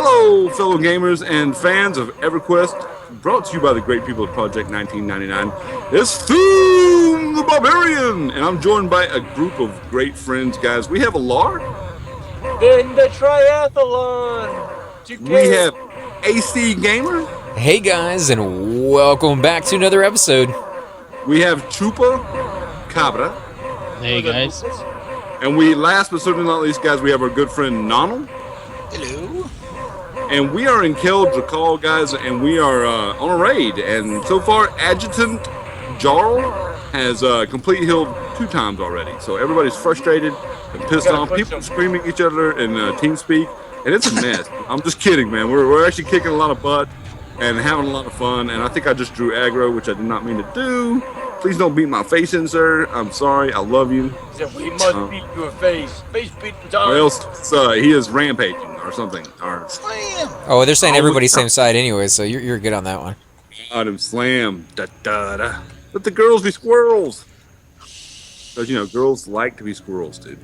Hello, fellow gamers and fans of Everquest, brought to you by the great people of Project 1999. It's Thoom the Barbarian, and I'm joined by a group of great friends, guys. We have Iksar. Then the triathlon. We have AC Gamer. Hey guys, and welcome back to another episode. We have Chupa Cabra. Hey guys. And we, last but certainly not least, guys, we have our good friend Nonal. Hello. And we are in Keal, guys, and we are on a raid. And so far, Adjutant Jarl has complete healed 2 times already. So everybody's frustrated and pissed off. People screaming at each other in TeamSpeak, and it's a mess. I'm just kidding, man. We're actually kicking a lot of butt and having a lot of fun. And I think I just drew aggro, which I did not mean to do. Please don't beat my face in, sir. I'm sorry. I love you. We must beat your face. Face beating time. Or else he is rampaging or something. Or Slam. Oh, they're saying everybody's same side anyway, so you're good on that one. got him slam. Da, da, da. Let the girls be squirrels. Because, you know, girls like to be squirrels, dude.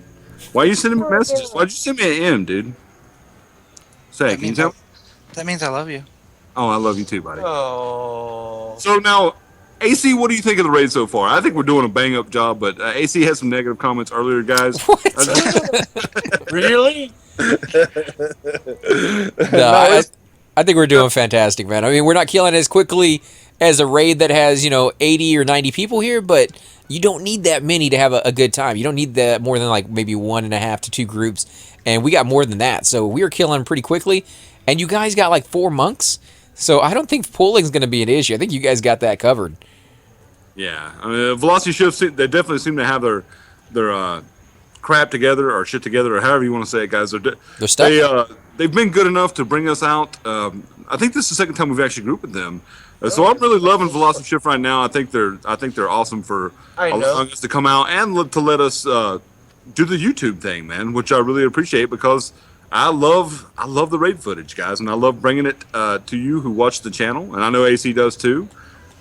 Why are you sending me messages? Why'd you send me an M, dude? Say, can you tell me? That means I love you. Oh, I love you too, buddy. Oh. So now, AC, what do you think of the raid so far? I think we're doing a bang-up job, but AC had some negative comments earlier, guys. What? Really? No, I think we're doing fantastic, man. I mean, we're not killing as quickly as a raid that has, 80 or 90 people here, but you don't need that many to have a good time. You don't need that more than like maybe 1.5 to 2 groups, and we got more than that. So we are killing pretty quickly, and you guys got like 4 monks. So I don't think pooling's going to be an issue. I think you guys got that covered. Yeah, I mean, Velocity Shifts, they definitely seem to have their crap together, or shit together, or however you want to say it, guys. Their stuff. They've been good enough to bring us out. I think this is the second time we've actually grouped with them. So I'm really loving Velocity Shift right now. I think they're awesome for allowing us to come out and to let us do the YouTube thing, man, which I really appreciate, because I love the raid footage, guys, and I love bringing it to you who watch the channel, and I know AC does too.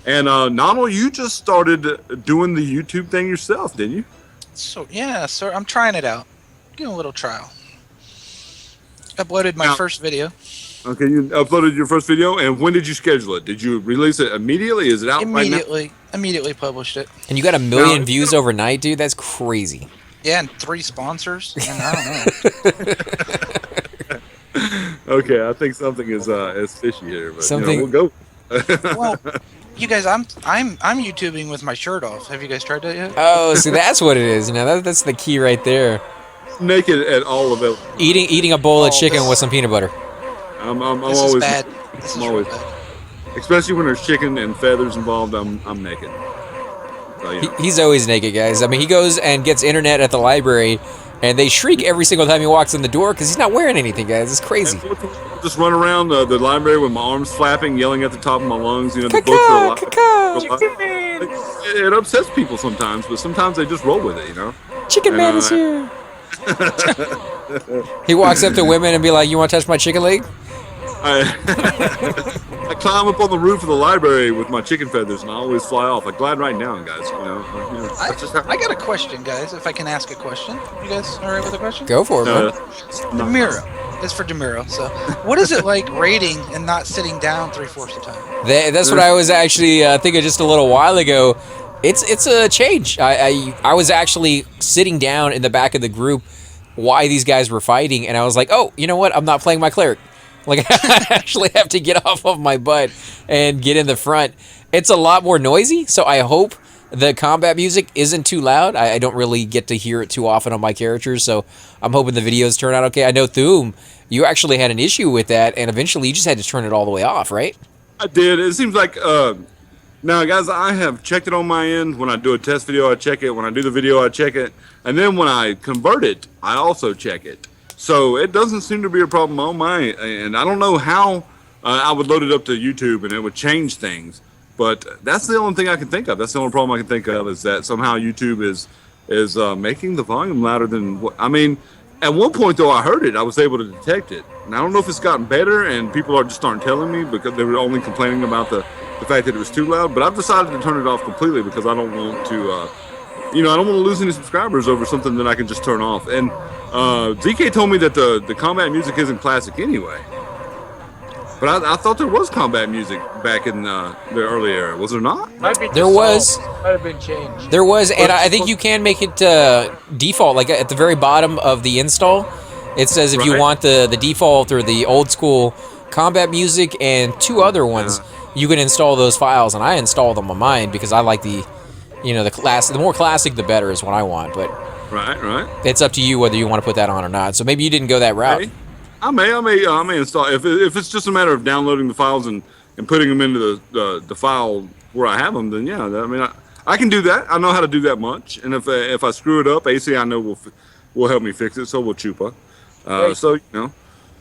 And Nonal, you just started doing the YouTube thing yourself, didn't you? So yeah, sir, I'm trying it out. Getting a little trial. Uploaded my first video. Okay, you uploaded your first video, and when did you schedule it? Did you release it immediately? Is it out right now? Immediately published it. And you got 1 million views overnight, dude? That's crazy. Yeah, and 3 sponsors. And I don't know. Okay, I think something is fishy here, but Something- we'll go. Well, you guys, I'm YouTubing with my shirt off. Have you guys tried that yet? Oh, see, that's what it is. That's the key right there. Naked at all of it. Eating a bowl of chicken with some peanut butter. I'm This always is bad. This I'm is always, real bad. especially when there's chicken and feathers involved. I'm naked. So, He's always naked, guys. I mean, he goes and gets internet at the library, and they shriek every single time he walks in the door because he's not wearing anything, guys. It's crazy. Just run around the library with my arms flapping, yelling at the top of my lungs. The books are it upsets people sometimes, but sometimes they just roll with it, Chicken Man is here. He walks up to women and be like, "You want to touch my chicken leg?" I climb up on the roof of the library with my chicken feathers, and I always fly off. I glide right down, guys. That's just how I got a question, guys. If I can ask a question, you guys all right with a question? Go for it, man. Demiro. It's for Demiro. So, what is it like raiding and not sitting down 3/4 of the time? That's what I was actually thinking just a little while ago. It's a change. I was actually sitting down in the back of the group while these guys were fighting, and I was like, oh, you know what? I'm not playing my cleric. Like, I actually have to get off of my butt and get in the front. It's a lot more noisy, so I hope the combat music isn't too loud. I don't really get to hear it too often on my characters, so I'm hoping the videos turn out okay. I know, Thoom, you actually had an issue with that, and eventually you just had to turn it all the way off, right? I did. It seems like now, guys, I have checked it on my end. When I do a test video, I check it. When I do the video, I check it. And then when I convert it, I also check it. So it doesn't seem to be a problem on my end. I don't know how I would load it up to YouTube and it would change things. But that's the only thing I can think of. That's the only problem I can think of, is that somehow YouTube is making the volume louder than what... I mean, at one point, though, I heard it. I was able to detect it. And I don't know if it's gotten better and people are just aren't telling me because they were only complaining about the fact that it was too loud. But I've decided to turn it off completely because I don't want to... I don't want to lose any subscribers over something that I can just turn off. And ZK told me that the combat music isn't classic anyway. But I thought there was combat music back in the early era. Was there not? Might be There the was. song. Might have been changed. There was, and I think you can make it default. Like at the very bottom of the install, it says if you Right. want the default or the old school combat music and 2 other ones, you can install those files. And I install them on mine because I like the the more classic, the better is what I want. But Right. it's up to you whether you want to put that on or not. So maybe you didn't go that route. Hey, I may install if it's just a matter of downloading the files and putting them into the file where I have them. Then yeah, I mean I can do that. I know how to do that much. And if I screw it up, AC I know will help me fix it. So will Chupa. Right. So you know.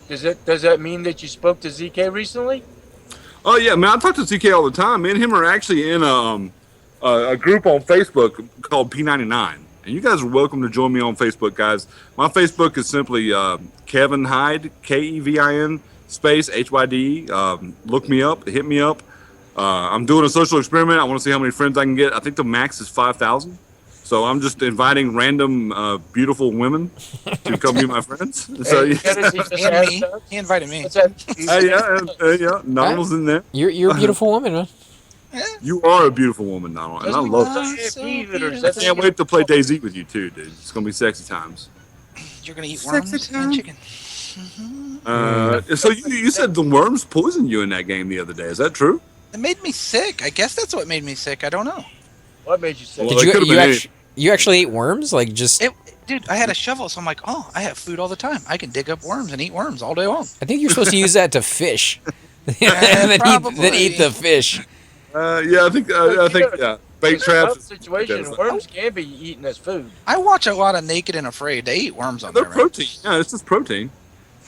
Does that mean that you spoke to ZK recently? Oh yeah, man. I talk to ZK all the time. Me and him are actually in a group on Facebook called P99. And you guys are welcome to join me on Facebook, guys. My Facebook is simply Kevin Hyde, Kevin space HYDE. Look me up, hit me up. I'm doing a social experiment. I want to see how many friends I can get. I think the max is 5,000. So I'm just inviting random beautiful women to come be my friends. So Hey, yeah, Dennis, he just And asked me. us. He invited me. What's that? yeah. Donald's in there. You're a beautiful woman, man. You are a beautiful woman, Donald, and I love it. Does he have beavers? I can't wait to play DayZ with you too, dude. It's gonna be sexy times. You're gonna eat Sexy worms time. and chicken. So you said the worms poisoned you in that game the other day. Is that true? It made me sick. I guess that's what made me sick. I don't know. What made you say? Well, Did it could've you been you actually ate worms? Like just Dude, I had a shovel, so I'm like, oh, I have food all the time. I can dig up worms and eat worms all day long. I think you're supposed to use that to fish. and then probably. eat the fish. Yeah, I think yeah. Bait In a traps. tough situation, worms can be eaten as food. I watch a lot of Naked and Afraid. They eat worms on They're there. protein. Yeah, it's just protein.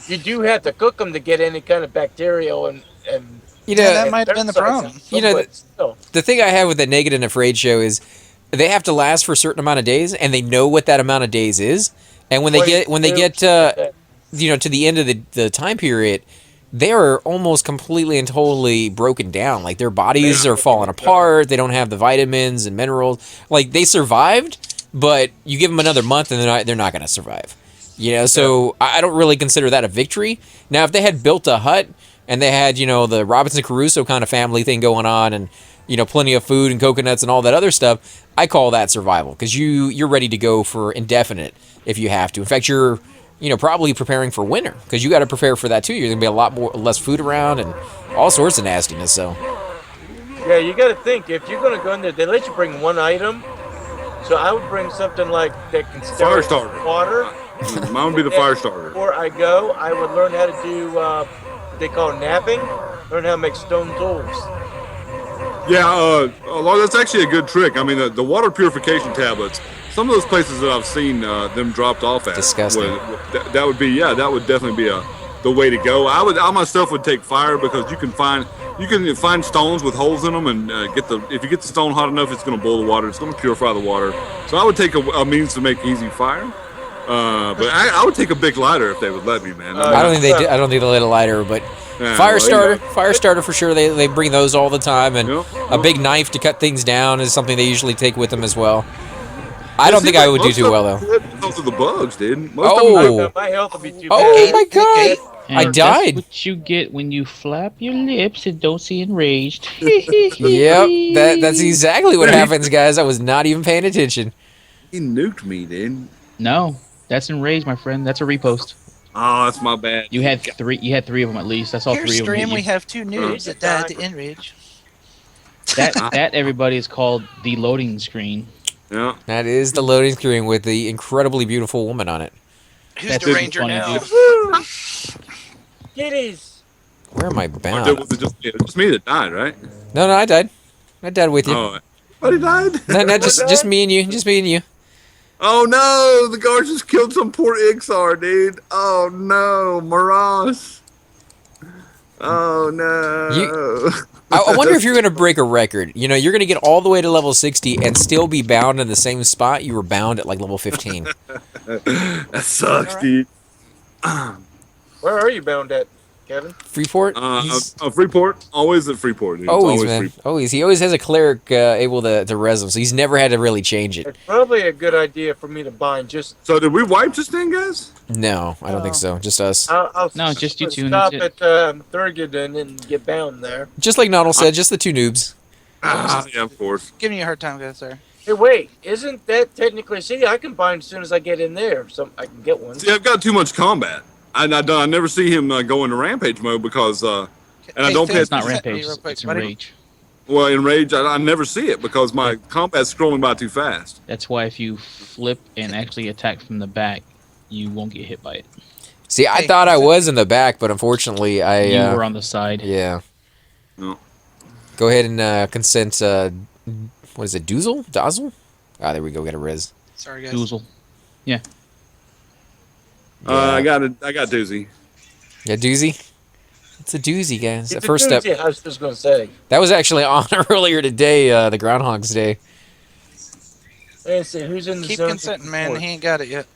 You do have to cook them to get any kind of bacterial and You know, Yeah, that might have been the problem. You know, but still. the thing I have with the Naked and Afraid show is they have to last for a certain amount of days, and they know what that amount of days is. And when they get to the end of the time period, they are almost completely and totally broken down. Like their bodies are falling apart. They don't have the vitamins and minerals. Like they survived, but you give them another month and they're not going to survive. You know, so I don't really consider that a victory. Now, if they had built a hut and they had, the Robinson Crusoe kind of family thing going on and, plenty of food and coconuts and all that other stuff, I call that survival because you're ready to go for indefinite if you have to. In fact, you're, probably preparing for winter because you got to prepare for that too. You're going to be a lot less food around and all sorts of nastiness. So, Yeah, you got to think if you're going to go in there, they let you bring one item. So I would bring something like that can Fire sterilize starter. water. Mine would be the fire starter. Before I go, I would learn how to do what they call napping. Learn how to make stone tools. Yeah, that's actually a good trick. I mean, the water purification tablets. Some of those places that I've seen them dropped off at. Disgusting. That would definitely be the way to go. I myself would take fire because you can find stones with holes in them and if you get the stone hot enough, it's going to boil the water. It's going to purify the water. So I would take a means to make easy fire. But I would take a big lighter if they would let me, man. I don't think they do. I don't think they let a lighter, but Yeah, fire well, starter for sure. They bring those all the time, and Yep. a big knife to cut things down is something they usually take with them as well. I don't think I would do too well though. Because of the bugs, dude. Oh. My health would be too Oh bad. my god! And I that's died. what you get when you flap your lips and don't see enraged. Yep, that's exactly what happens, guys. I was not even paying attention. He nuked me, dude. No, that's enraged, my friend. That's a repost. Oh, that's my bad. You had three. You had three of them at least. I saw Here, three of them. stream, hit we you. have 2 noobs that died to enrage. That everybody is called the loading screen. Yeah. That is the loading screen with the incredibly beautiful woman on it. Who's That's the really ranger funny, now? dude. Kitties. Where am I Was bound? it just me that died, right? No, I died. I died with you. Oh, everybody died? No, just me and you. Just me and you. Oh no, the guards just killed some poor Iksar, dude. Oh no, Maras. Oh no. I wonder if you're going to break a record. You're going to get all the way to level 60 and still be bound in the same spot you were bound at like level 15. That sucks, dude. Where are you bound at? Kevin? Freeport. He's- Freeport, always at Freeport. Dude. It's Always, always man. Freeport. Always. He always has a cleric able to res him, so he's never had to really change it. It's probably a good idea for me to bind just. So did we wipe this thing, guys? No, I don't think so. Just us. I'll No, just you two, and stop that's at Thurgood and get bound there. Just like Nodal said, just the two noobs. Yeah, of course. Give me a hard time, guys. Sorry. Hey, wait! Isn't that technically? See, I can bind as soon as I get in there. So I can get one. See, I've got too much combat. I never see him go into rampage mode because, and I don't pay It's not Send me rampage. real quick, It's buddy. enrage. well in rage. I never see it because my combat's scrolling by too fast. That's why if you flip and actually attack from the back, you won't get hit by it. See, I Hey, thought I send- was in the back, but unfortunately, You I were on the side. yeah. No. Go ahead and consent. What is it? Doozle? Dazzle? Ah, there we go. Got a res. Sorry, guys. Doozle. I got doozy. Yeah, doozy. It's a doozy, guys. It's The a first step. doozy, I was just gonna say. That was actually on earlier today, the Groundhog's Day. Let's see who's in the Keep zone. consenting, man. He ain't got it yet.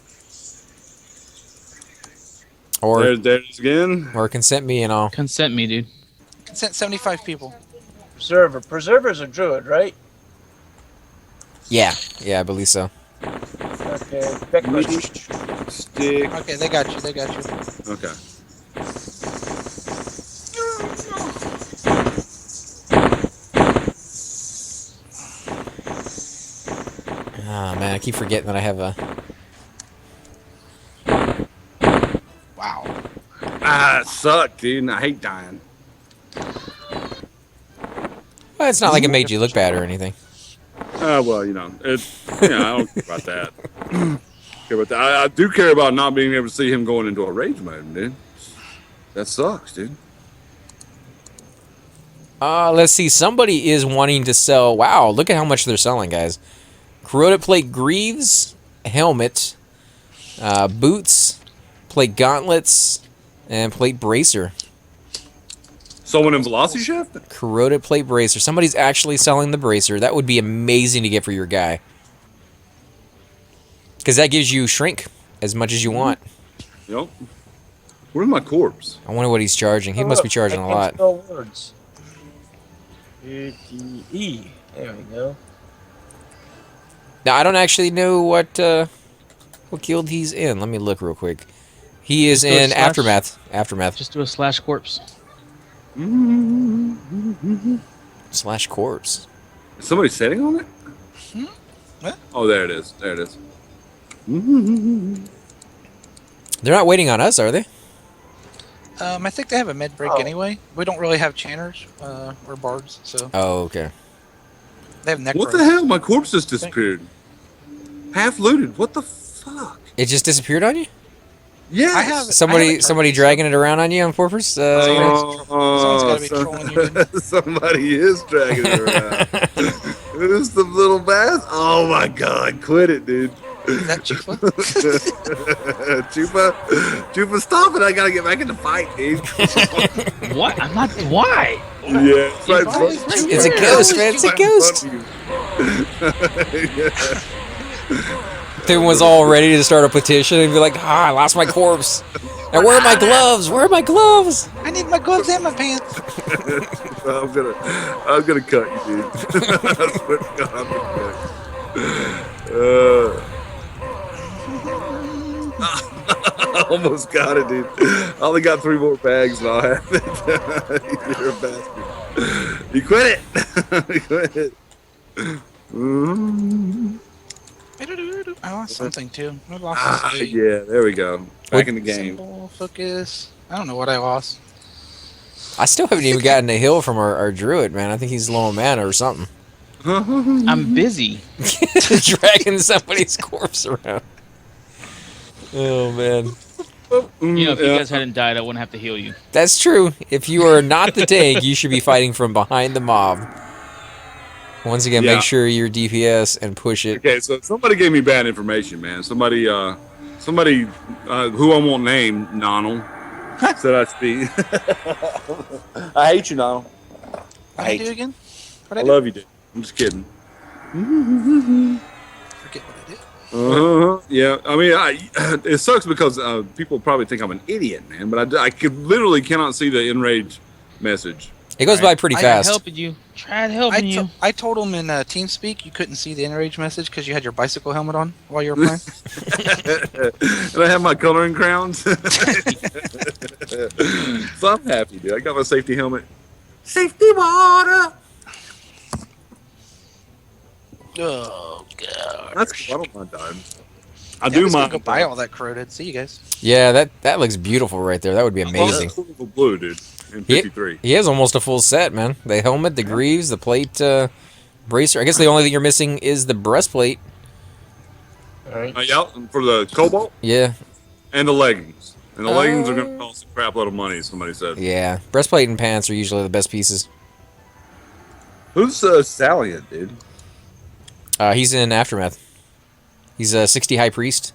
Or There's again. consent me and all. Consent me, dude. Consent 75 people. Preserver. Preserver's a druid, right? Yeah, I believe so. Okay. Beckless. Stick. Okay, they got you. They got you. Okay. Ah, man, I keep forgetting that I have a. Wow. It sucked, dude. I hate dying. Well, it's not like it made you look bad or anything. Well, I don't care about that. Care about that. I do care about not being able to see him going into a rage mode, dude. That sucks, dude. Let's see. Somebody is wanting to sell. Wow, look at how much they're selling, guys. Corroded plate greaves, helmet, boots, plate gauntlets, and plate bracer. Someone in Velocity Shift? Corroded plate bracer. Somebody's actually selling the bracer. That would be amazing to get for your guy. Because that gives you shrink as much as you want. Yep. Where's my corpse? I wonder what he's charging. He must be charging a lot. Words. E. There we go. Now, I don't actually know what guild he's in. Let me look real quick. He is Just go in slash- Aftermath. Aftermath. Just do a slash corpse. Slash corpse. Is somebody sitting on it? What? Oh, there it is. There it is. They're not waiting on us, are they? I think they have a med break Oh. anyway. We don't really have channers or bards, so Oh, okay. they have necros. What the hell? My corpse just disappeared. Half looted. What the fuck? It just disappeared on you? Yes. I have- Somebody dragging it around on you on purpose? Someone's gotta be trolling you, dude. Somebody is dragging it around. Who's the little bass? Oh my god, quit it, dude. Is that Chupa? Chupa, stop it. I gotta get back in the fight, dude. What? I'm not. Why? Yeah, it's like It's a ghost, man. It's a ghost. Everyone was all ready to start a petition and be like, I lost my corpse. Now where are my gloves? Where are my gloves? I need my gloves and my pants. I'm gonna cut you, dude. I swear to God, I'm gonna cut you. I almost got it, dude. I only got 3 more bags and I'll have it. You're a bastard. You quit it. You quit it. I lost something too. I lost this thing. Yeah, there we go. Back in the game. Symbol, focus. I don't know what I lost. I still haven't even gotten a hill from our druid, man. I think he's low on mana or something. I'm busy. Dragging somebody's corpse around. Oh, man. You know, if you guys hadn't died, I wouldn't have to heal you. That's true. If you are not the tank, you should be fighting from behind the mob. Once again, Yeah. make sure you're DPS and push it. Okay, so somebody gave me bad information, man. Somebody who I won't name, Nonal, said I speak. I hate you, Nonal. What did I do again? What I I do? love you, dude. I'm just kidding. Forget what I did. Yeah, I mean, it sucks because people probably think I'm an idiot, man. But I literally cannot see the enrage message. It goes by pretty Tried fast. helping you. Tried helping you. I told him in TeamSpeak you couldn't see the enrage message because you had your bicycle helmet on while you were playing. And I have my coloring crowns. So I'm happy, dude. I got my safety helmet. Safety water. Oh god. That's cool. I don't mind dying. I Yeah, do I'm just gonna mind. go buy all that corroded. See you guys. Yeah, that looks beautiful right there. That would be amazing. Blue, dude. In 53. He has almost a full set, man. The helmet, the greaves, the plate bracer. I guess the only thing you're missing is the breastplate. All right. Yeah, for the cobalt Yeah, and the leggings. And the leggings are going to cost a crap load of money, somebody said. yeah. Breastplate and pants are usually the best pieces. Who's Salient, dude? He's in Aftermath. He's a 60 High Priest.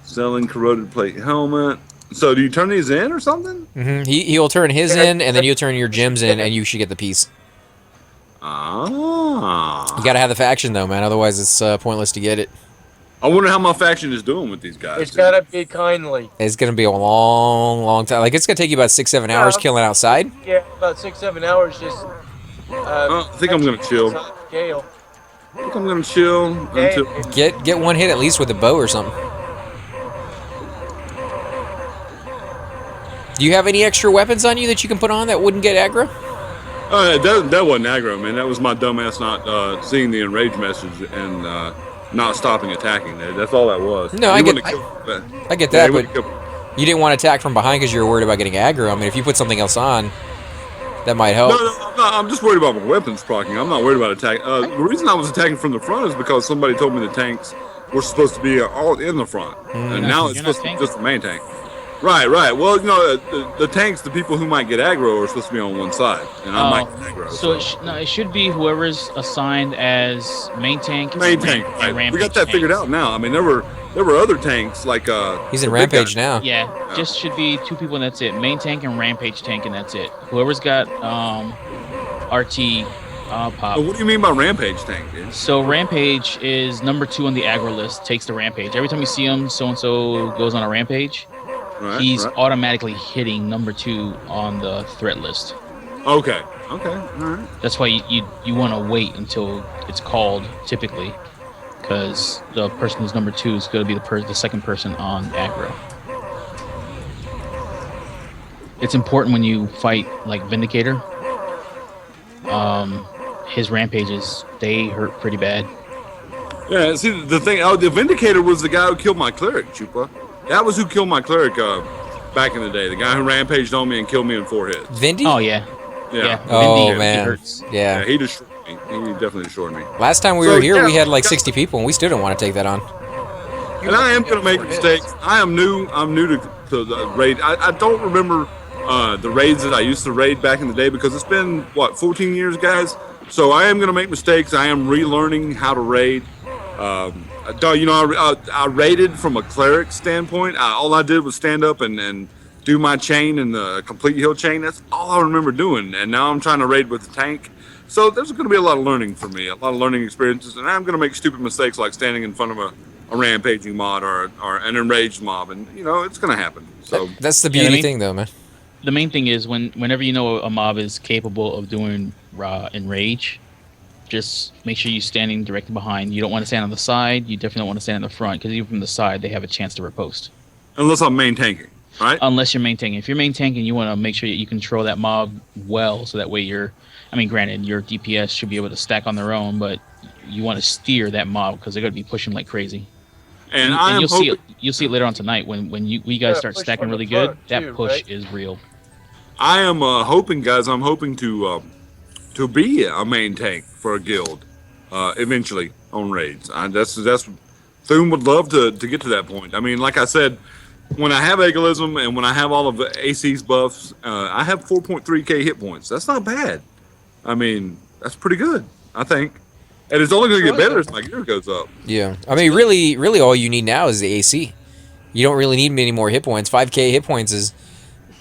Selling corroded plate helmet. So do you turn these in or something? He'll turn his in, and then you'll turn your gems in, and you should get the piece. Ah. You gotta have the faction, though, man. Otherwise, it's pointless to get it. I wonder how my faction is doing with these guys. It's gotta be kindly. It's gonna be a long, long time. Like, it's gonna take you about 6-7 hours killing outside. Yeah, about 6-7 hours. Just. I think I'm gonna chill. Keal. I think I'm gonna chill until. Get one hit at least with a bow or something. Do you have any extra weapons on you that you can put on that wouldn't get aggro? That wasn't aggro, man. That was my dumbass not seeing the enrage message and not stopping attacking. That's all that was. No, I get that, but you didn't want to attack from behind because you were worried about getting aggro. I mean, if you put something else on, that might help. No, I'm just worried about my weapons proccing. I'm not worried about attacking. The reason I was attacking from the front is because somebody told me the tanks were supposed to be all in the front, and now it's supposed to be just the main tank. Right. Well, you know, the tanks, the people who might get aggro are supposed to be on one side, and I might get aggro. So it should be whoever's assigned as main tank. Main tank. and Right. We got that figured out now. I mean, there were other tanks like He's in the big Rampage guy. now. Yeah, just should be 2 people and that's it. Main tank and rampage tank and that's it. Whoever's got RT pop. What do you mean by rampage tank, dude? So rampage is number 2 on the aggro list. Takes the rampage. Every time you see him, so and so goes on a rampage. Right, He's right. automatically hitting number 2 on the threat list. Okay. All right. That's why you want to wait until it's called, typically, because the person who's number 2 is going to be the second person on aggro. It's important when you fight like Vindicator. His rampages, they hurt pretty bad. Yeah. See, the thing. Oh, the Vindicator was the guy who killed my cleric, Chupa. That was who killed my cleric back in the day. The guy who rampaged on me and killed me in 4 hits. Vindy? Oh yeah. Yeah. Oh, Vindy, man. He hurts. Yeah, Yeah. he destroyed me. He definitely destroyed me. Last time we So, were here, yeah, we had like yeah. 60 people, and we still didn't want to take that on. And I am going to make mistakes. I'm new to the raid. I don't remember the raids that I used to raid back in the day because it's been, 14 years, guys? So I am going to make mistakes. I am relearning how to raid. I raided from a cleric standpoint. All I did was stand up and do my chain and the complete heal chain. That's all I remember doing. And now I'm trying to raid with the tank. So there's going to be a lot of learning for me, a lot of learning experiences. And I'm going to make stupid mistakes like standing in front of a rampaging mod or an enraged mob. And, it's going to happen. So That's the Yeah, I beauty mean- thing, though, man. The main thing is whenever you know a mob is capable of doing enrage, just make sure you're standing directly behind. You don't want to stand on the side. You definitely don't want to stand in the front because even from the side, they have a chance to riposte. unless I'm main tanking, right? Unless you're main tanking. If you're main tanking, you want to make sure that you control that mob well, so that way granted, your DPS should be able to stack on their own, but you want to steer that mob because they're going to be pushing like crazy. And I am hoping. You'll see it later on tonight when you guys start push stacking from the really good. front, That too, push right? is real. I am hoping, guys. I'm hoping to be a main tank for a guild eventually on raids. That's Thune would love to get to that point. I mean, like I said, when I have Egalism and when I have all of the AC's buffs, I have 4.3k hit points. That's not bad. I mean, that's pretty good, I think. And it's only going to get better as my gear goes up. Yeah. I mean, really all you need now is the AC. You don't really need many more hit points. 5k hit points is,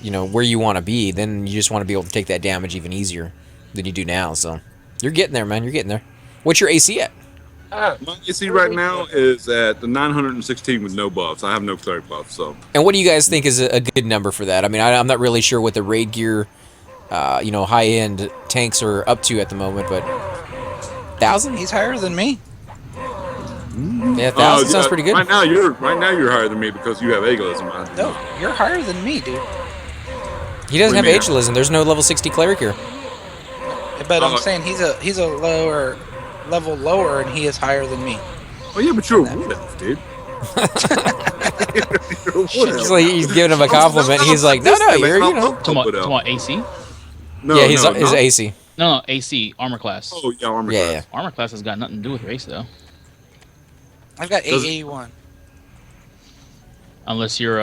where you want to be. Then you just want to be able to take that damage even easier than you do now. So you're getting there, man. You're getting there. What's your AC at? Ah, My AC right now is at the 916 with no buffs. I have no cleric buffs, so. And what do you guys think is a good number for that? I mean, I'm not really sure what the raid gear, high end tanks are up to at the moment, but 1,000? He's higher than me. Yeah, 1,000 sounds pretty good. Right now you're higher than me because you have ageism. No, you're higher than me, dude. He doesn't What have do you mean? ageism. There's no level 60 cleric here. But I'm saying he's a lower level lower, and he is higher than me. Oh yeah, but you're a wood elf, dude. You're a wood He's elf. like he's giving him a compliment. He's like, no, you're Come on, AC? No, yeah, his no. AC. No, AC armor class. Oh yeah, armor Yeah, class. Armor class has got nothing to do with race though, I've got Does- 881. unless you're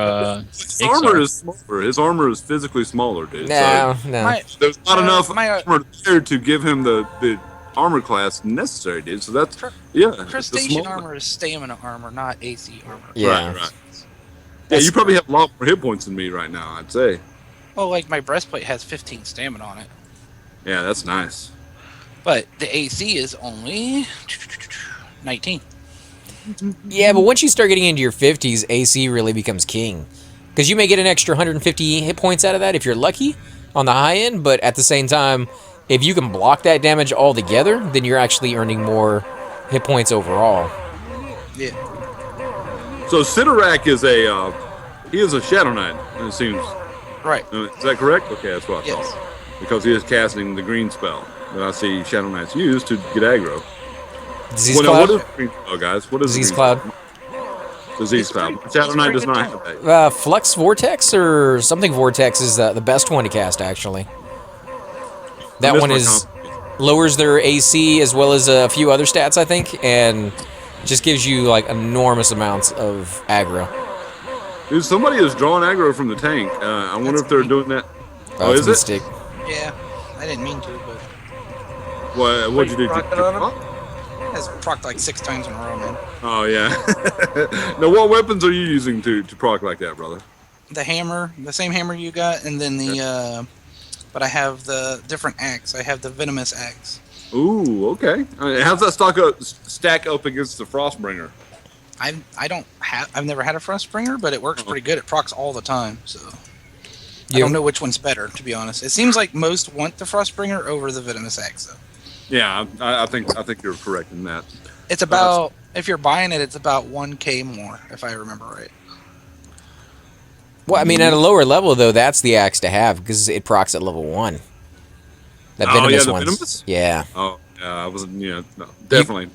His armor is smaller. His armor is physically smaller, dude. No, So no. there's not enough my- armor there to give him the armor class necessary, dude. So that's Cru- yeah. the Crustacean smaller- armor is stamina armor, not AC armor. Yeah. Right. Yeah, you probably have a lot more hit points than me right now. I'd say. Well, like my breastplate has 15 stamina on it, Yeah, that's nice. but the AC is only 19. Yeah, but once you start getting into your 50s, AC really becomes king. Because you may get an extra 150 hit points out of that if you're lucky on the high end, but at the same time, if you can block that damage altogether, then you're actually earning more hit points overall. Yeah. So Sidorak is he is a Shadow Knight. It seems. Right. Is that correct? Okay, that's what I Yes. thought. Because he is casting the green spell that I see Shadow Knights use to get aggro. Disease Well, now, Cloud? what is green spell, guys? What is Disease green Cloud. spell? Disease Cloud. Shadow it's Knight pretty does not good have that. Flux Vortex or something Vortex is the best one to cast, actually. That This one is complicated. lowers their AC as well as a few other stats, I think, and just gives you like enormous amounts of aggro. Dude, somebody is drawing aggro from the tank. I wonder That's if they're me. doing that. Oh, it's is a it? mistake. Yeah. I didn't mean to, but What'd you do? Rocking on 'em? it has procced like 6 times in a row, man. Oh yeah. Now, what weapons are you using to proc like that, brother? The hammer, the same hammer you got, and then the, but I have the different axe. I have the venomous axe. Ooh, okay. How's that stack up against the Frostbringer? I've never had a Frostbringer, but it works pretty good. It procs all the time, so I You- don't know which one's better, to be honest. It seems like most want the Frostbringer over the venomous axe, though. Yeah, I think you're correct in that. It's about, if you're buying it, it's about 1K more, if I remember right. Well, I mean, at a lower level, though, that's the axe to have because it procs at level 1. That Oh, yeah, venomous the one's. venomous? Yeah. Oh, I wasn't. Yeah, no, definitely.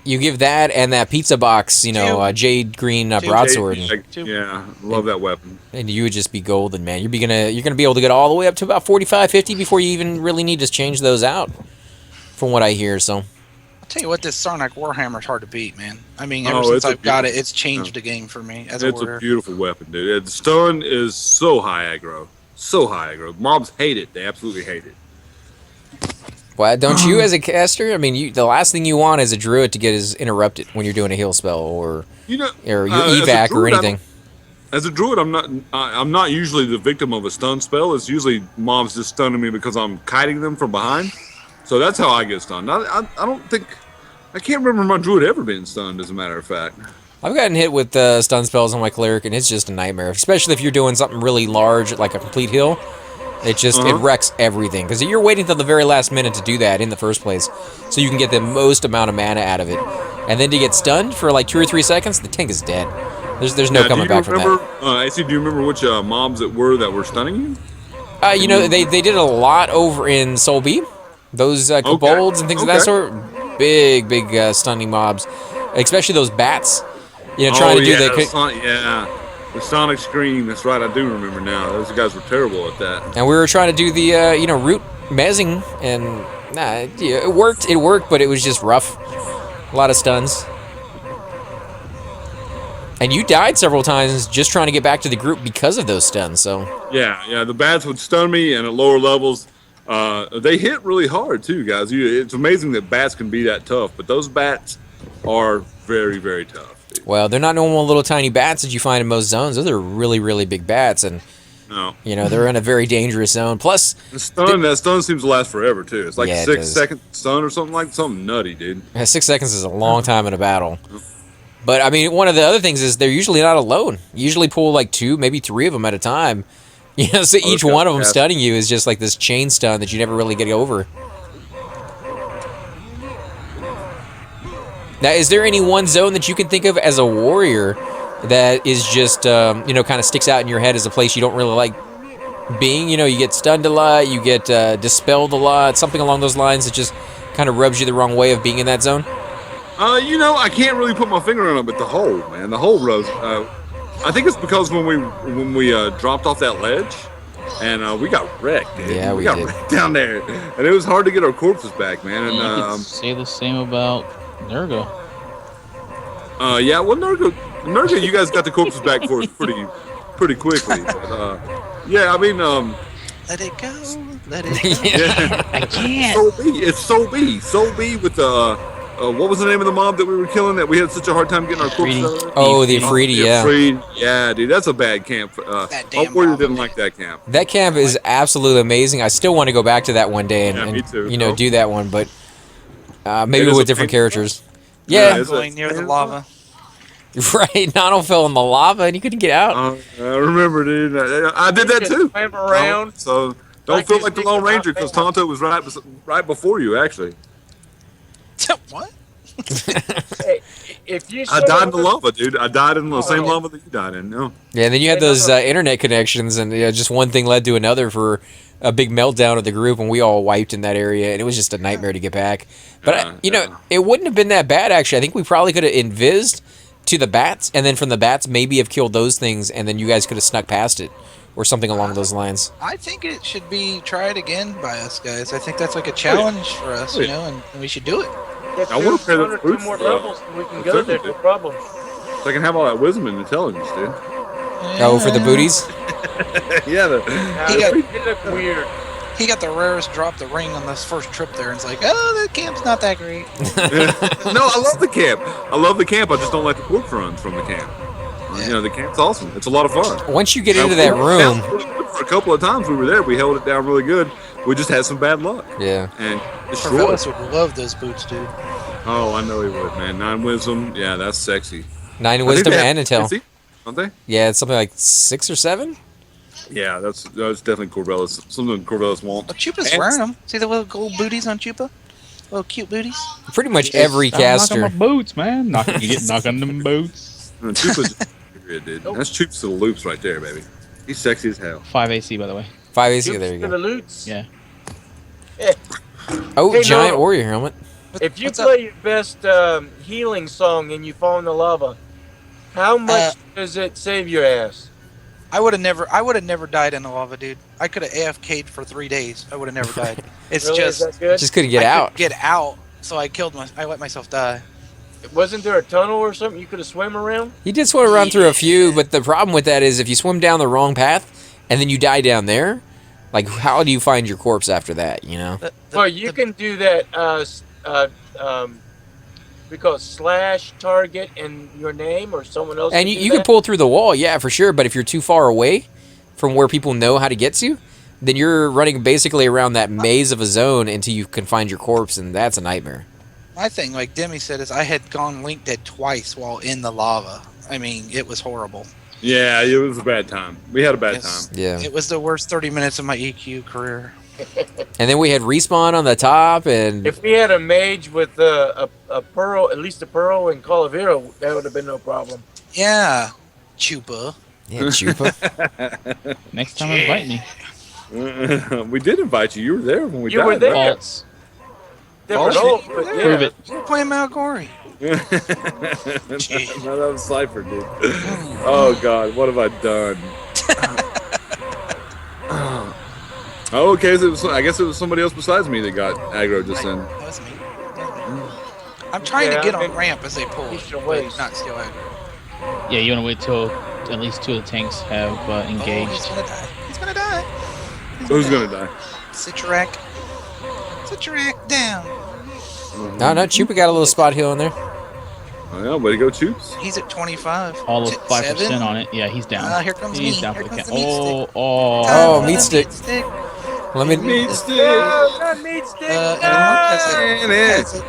You give that and that pizza box, jade green broadsword, Yeah, love that weapon. and you would just be golden, man. You're gonna be able to get all the way up to about 45, 50 before you even really need to change those out, from what I hear. So, I'll tell you what, this Sarnak Warhammer's hard to beat, man. I mean, Oh, ever since it's a I've got it, beautiful- it's changed the game for me as a It's a warrior. beautiful weapon, dude. The stun is so high aggro, so high aggro. Mobs hate it. They absolutely hate it. well, don't you as a caster? I mean, the last thing you want as a druid to get is interrupted when you're doing a heal spell or You know, your as a evac or druid, anything. As a druid, I'm not usually the victim of a stun spell. It's usually mobs just stunning me because I'm kiting them from behind. So that's how I get stunned. I can't remember my druid ever being stunned. As a matter of fact. I've gotten hit with stun spells on my cleric, and it's just a nightmare. Especially if you're doing something really large, like a complete heal. It wrecks everything because you're waiting till the very last minute to do that in the first place, so you can get the most amount of mana out of it. And then to get stunned for like 2 or 3 seconds, the tank is dead. There's no coming back from that. AC, do you remember which mobs it were that were stunning you? They did a lot over in Soul Beam. Those kobolds and things of that Okay. sort. Big stunning mobs, especially those bats. Trying to do the sonic scream. That's right. I do remember now. Those guys were terrible at that. And we were trying to do the root mezzing, and it worked. It worked, but it was just rough. A lot of stuns. And you died several times just trying to get back to the group because of those stuns. So Yeah. The bats would stun me, and at lower levels, they hit really hard too, guys. It's amazing that bats can be that tough, but those bats are very, very tough. Dude. well, they're not normal little tiny bats that you find in most zones. Those are really, really big bats, and No. You know, they're in a very dangerous zone. Plus, The stun, that stun seems to last forever too. It's like Yeah, it 6 does. second stun or something nutty, dude. 6 seconds is a long time in a battle. But I mean, one of the other things is they're usually not alone. You usually pull like 2, maybe 3 of them at a time. You know, so each okay. one of them Yeah. stunning you is just like this chain stun that you never really get over. Now, is there any one zone that you can think of as a warrior that is just, you know, kind of sticks out in your head as a place you don't really like being? You know, you get stunned a lot, you get dispelled a lot, something along those lines that just kind of rubs you the wrong way of being in that zone? You know, I can't really put my finger on it, but the hole, man, the hole rose. I think it's because when we dropped off that ledge, and we got wrecked, dude. Yeah, we got did. wrecked down there, and it was hard to get our corpses back, man. You And could say the same about Nurgle. yeah, well, Nurgle, you guys got the corpses back for us pretty quickly. But, yeah, I mean, Let it go. Let it go. yeah. I can't. Soul B with the what was the name of the mob that we were killing that we had such a hard time getting our corpses out of? Oh, the Afridi, yeah. Yeah, dude, that's a bad camp. That Our damn warrior mob, didn't man. like that camp. That camp is absolutely amazing. I still want to go back to that one day and, Yeah, me and, too. you know, do that one, but maybe It is with a different pain- characters. Yeah, Yeah, it's Going near the lava. right. Nano fell in the lava and he couldn't get out. I remember, dude. I did that Just too. swam around. So don't Like feel you like the speak Lone about Ranger because that. Tonto was right before you, actually. What? Hey, if you I swim died in the around- lava, dude. I died in the same yeah. lava that you died in. No. Yeah, and then you had those internet connections, and just one thing led to another for a big meltdown of the group, and we all wiped in that area, and it was just a nightmare to get back. But, you know, it wouldn't have been that bad, actually. I think we probably could have invised to the bats, and then from the bats maybe have killed those things, and then you guys could have snuck past it, or something along those lines. I think it should be tried again by us guys. I think that's like a challenge for us, you know, and we should do it. If I wanna there's play one the or two fruits, more though. levels, we can go there, no problem. So I can have all that wisdom and intelligence, dude. Oh, for the booties? Yeah. He got- It looked weird. He got the rarest drop the ring on this first trip there, and it's like, oh, the camp's not that great. No, I love the camp. I just don't like the corpse runs from the camp. You know, the camp's awesome. It's a lot of fun. Once you get into that room, For a couple of times we were there, we held it down really good. We just had some bad luck. yeah. And destroyed. Corvallis would love those boots, dude. Oh, I know he would, man. 9 wisdom. Yeah, that's sexy. 9 I think wisdom they have and intel. fancy, don't they? Yeah, it's something like 6 or 7? Yeah, that's definitely Corvallis. Something Corvallis wants. Oh, Chupa's And- wearing them. See the little gold booties on Chupa? Little cute booties. Pretty much every Stop knocking caster. my boots, man. You get knocked on them boots. Chupa's period, dude. That's Chups to the loops right there, baby. He's sexy as hell. 5 AC, by the way. 5 AC, there you To the go. loots. Yeah. Oh, Hey, giant no. warrior helmet. If you What's play up? your best healing song and you fall in the lava, how much does it save your ass? I would have never died in the lava, dude. I could have AFK'd for 3 days. I would have never died. It's Really? Is just that good? Just couldn't get I out. could get out, so I let myself die. Wasn't there a tunnel or something you could have swam around? He did swim around through a few, but the problem with that is if you swim down the wrong path and then you die down there, like how do you find your corpse after that, you know? Well, you can do that. We call it slash target and your name or someone else. And can you, do you can that. pull through the wall, yeah, for sure, but if you're too far away from where people know how to get to, then you're running basically around that maze of a zone until you can find your corpse, and that's a nightmare. My thing, like Demi said, is I had gone link dead twice while in the lava. I mean, it was horrible. Yeah, it was a bad time. We had a bad Yes. time. Yeah. It was the worst 30 minutes of my EQ career. And then we had respawn on the top, and If we had a mage with a pearl, at least a pearl and Calavera, that would have been no problem. Yeah, Chupa. yeah, Chupa. Next time, invite me. We did invite you. You were there when we You died. were there. right? False. Different Oh, old, you were but there. Prove yeah. it. We're playing Malgory. No, that was Cypher, dude. Oh God, what have I done? Oh, okay. So I guess it was somebody else besides me that got aggro just then. That was me. I'm trying Yeah, to get I on mean, ramp as they pull, he's your but waist. not still aggro. Yeah, you want to wait till at least 2 of the tanks have Oh, he's engaged. gonna die. He's gonna die. Who's gonna die? Citrak. Citrak down. No, Chupa got a little spot heal in there. Well, way to go, Choops. He's at 25. All of T- 5% seven? on it. Yeah, he's down. Here comes He's me. down Here for the comes count. the meat Oh, stick. oh. Time Oh, for meat the stick. meat stick. Let me. Meat stick. No, not meat stick. And a monk has it.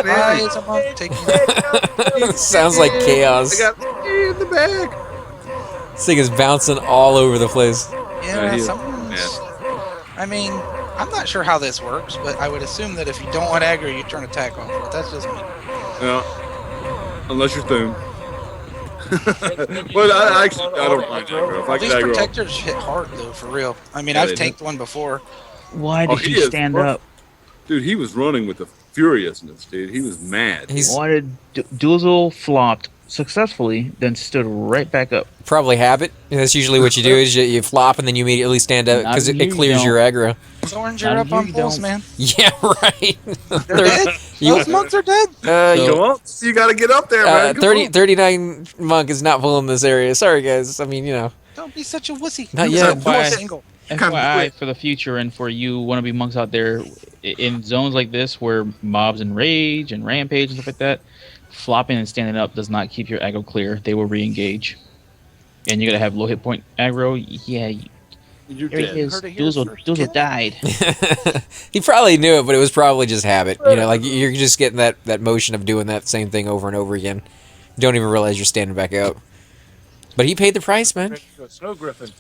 Why is a monk taking it? Sounds like I chaos. got in the back. This thing is bouncing all over the place. Yeah, he is. someone's. I mean, I'm not sure how this works, but I would assume that if you don't want aggro, you turn attack off. But that's just me. Yeah. Unless you're Thune. But I don't mind aggro. If I These get aggro, protectors hit hard though, for real. I mean, Yeah, I've they tanked one before. Why Oh, did he you is stand rough. up? dude, he was running with the furiousness, dude. He was mad. He's Why did Doozle flopped successfully, then stood right back up? probably habit. That's usually what you do is you flop and then you immediately stand up because Not it you, clears you your aggro. Orange, Not you're up you, on you pulls, don't. man. Yeah, right. They're dead. You- Those monks are dead. you- Come on, you got to get up there, man. Come 30, on. 39 monk is not pulling this area. Sorry, guys. I mean, you know. Don't be such a wussy. Not You yet. said more single. FYI, for the future and for you wannabe monks out there, in zones like this where mobs enrage and rampage and stuff like that, flopping and standing up does not keep your aggro clear. They will re-engage. And you gotta have low hit point aggro. Yeah, You're there he dead. is. Heard it here Doozle, first, Doozle kid. died. He probably knew it, but it was probably just habit. You know, like you're just getting that motion of doing that same thing over and over again. You don't even realize you're standing back out. But he paid the price, man. Snow Griffin.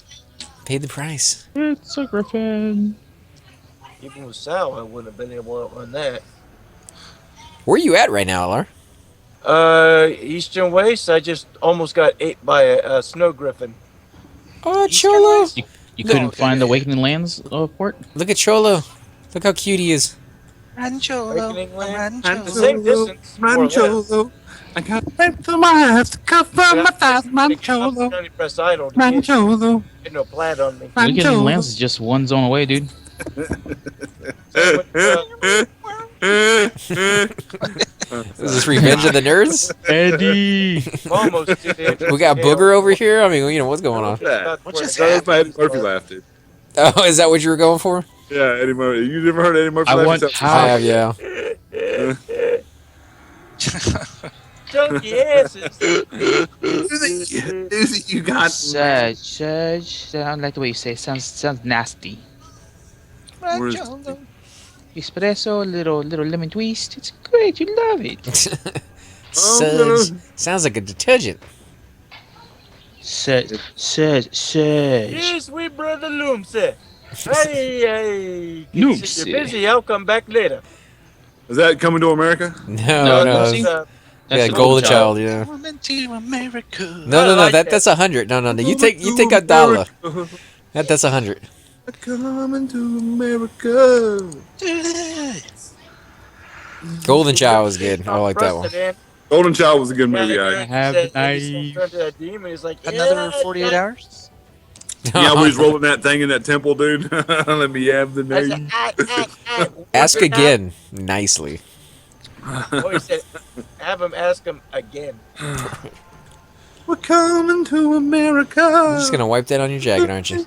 Paid the price. It's a griffin. Even with Sal, I wouldn't have been able to run that. Where are you at right now, Lar? Eastern Waste, I just almost got ate by a snow griffin. Oh, Eastern Cholo. Waste? You couldn't okay. find the Awakening Lands port? Look at Cholo. Look how cute he is. Rancholo. Awakening Land. Rancholo. The same distance, more or less. Mancholo. I got left to my ass to cover my thighs, Mancholo. Only press idle to get Mancholo. no plaid on me. Awakening Lands is just one zone away, dude. So Is this Revenge of the Nerds? Eddie! almost did it. We got Booger over here. I mean, you know what's going on. Yeah. What just That was my Eddie happened? Murphy laugh, dude. Oh, is that what you were going for? Yeah, Eddie Murphy. You never heard Eddie Murphy I laugh want yourself? I have, yeah. Chunky asses. You got Surge. I don't like the way you say it. Sounds nasty. Rancholo. Espresso, little lemon twist. It's great. You love it. Suds. Sounds like a detergent. Surge. Yes, we brother Loomse. Hey, Loomse. you're busy. I'll come back later. Is that Coming to America? No, no. Lucy? Uh, Yeah, the Golden Child, yeah. Coming to America. No, like that. that's 100. No. You take a dollar. That's 100. Coming to America. Golden Child was good. I like that one. Golden Child was a good movie. I Have He's nice. turned to a demon. He's like, Another yeah, 48 hours? yeah, when he's rolling that thing in that temple, dude. Let me have the I said, name. Ask again nicely. Oh, he said, have him ask him again. We're coming to America. You're just gonna wipe that on your jacket, aren't you?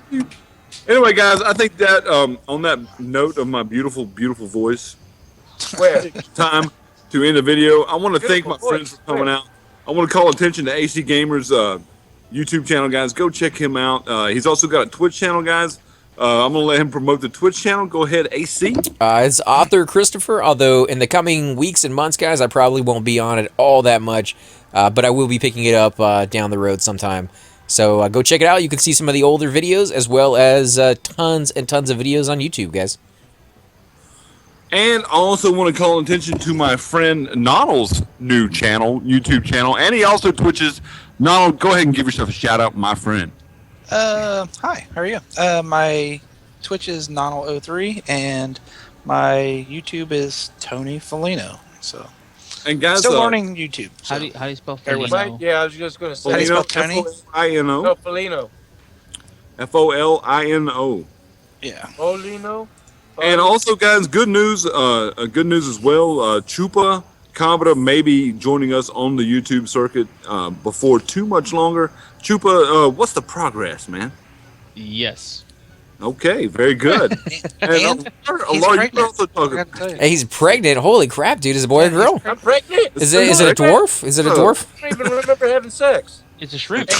Anyway, guys, I think that on that note of my beautiful, beautiful voice, Where? time to end the video. I want to thank my Beautiful friends voice. for coming out. I want to call attention to AC Gamer's YouTube channel, guys. Go check him out. He's also got a Twitch channel, guys. I'm going to let him promote the Twitch channel. Go ahead, AC. It's Authorchristopher, although in the coming weeks and months, guys, I probably won't be on it all that much, but I will be picking it up down the road sometime. So go check it out. You can see some of the older videos as well as tons and tons of videos on YouTube, guys. And I also want to call attention to my friend Noddle's new channel, YouTube channel. And he also Twitches. Noddle, go ahead and give yourself a shout out, my friend. Hi, how are you? My Twitch is Nonal03 and my YouTube is Tony Felino. So And guys, still learning YouTube. So. How do you spell Bear with Felino? Right? Yeah, I was just going to say. How do you Folino, spell Tony? F-O-L-I-N-O. No, Felino. F-O-L-I-N-O. Yeah. Folino? And also, guys, good news as well. Chupa Cabra may be joining us on the YouTube circuit before too much longer. Chupa, what's the progress, man? Yes. Okay, very good. And he's Laura, you pregnant. were also I talking. forgot to tell you. Hey, he's pregnant. Holy crap, dude! Is it a boy or girl? I'm pregnant. Is it a dwarf? Is it a dwarf? I don't even remember having sex. It's a shrimp.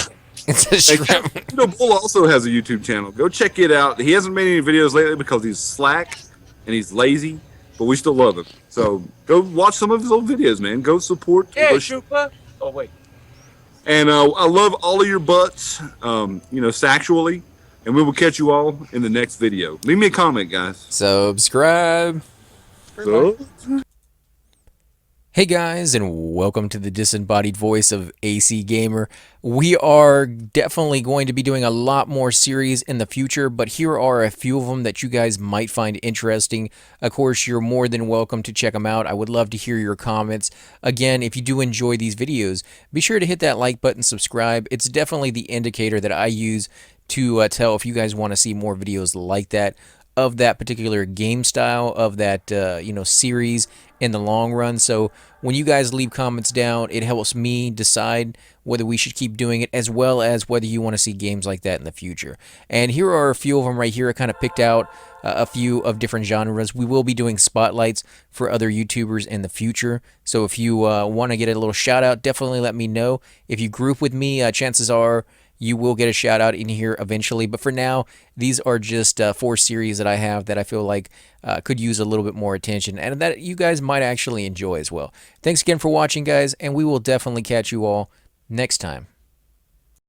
It's a shrimp. Bull also has a YouTube channel. Go check it out. He hasn't made any videos lately because he's slack and he's lazy, but we still love him. So go watch some of his old videos, man. Go support. Yeah, go Shupa. Oh wait. And I love all of your butts, sexually. And we will catch you all in the next video. Leave me a comment, guys. Subscribe. So, Hey guys, and welcome to the disembodied voice of AC Gamer. We are definitely going to be doing a lot more series in the future, but here are a few of them that you guys might find interesting. Of course, you're more than welcome to check them out. I would love to hear your comments. Again, if you do enjoy these videos, be sure to hit that like button, subscribe. It's definitely the indicator that I use to tell if you guys want to see more videos like that, of that particular game style, of that series in the long run. So when you guys leave comments down, it helps me decide whether we should keep doing it, as well as whether you want to see games like that in the future. And here are a few of them right here. I kind of picked out a few of different genres. We will be doing spotlights for other YouTubers in the future. So if you want to get a little shout out, definitely let me know. If you group with me, chances are you will get a shout out in here eventually. But for now, these are just 4 series that I have that I feel like could use a little bit more attention and that you guys might actually enjoy as well. Thanks again for watching, guys, and we will definitely catch you all next time.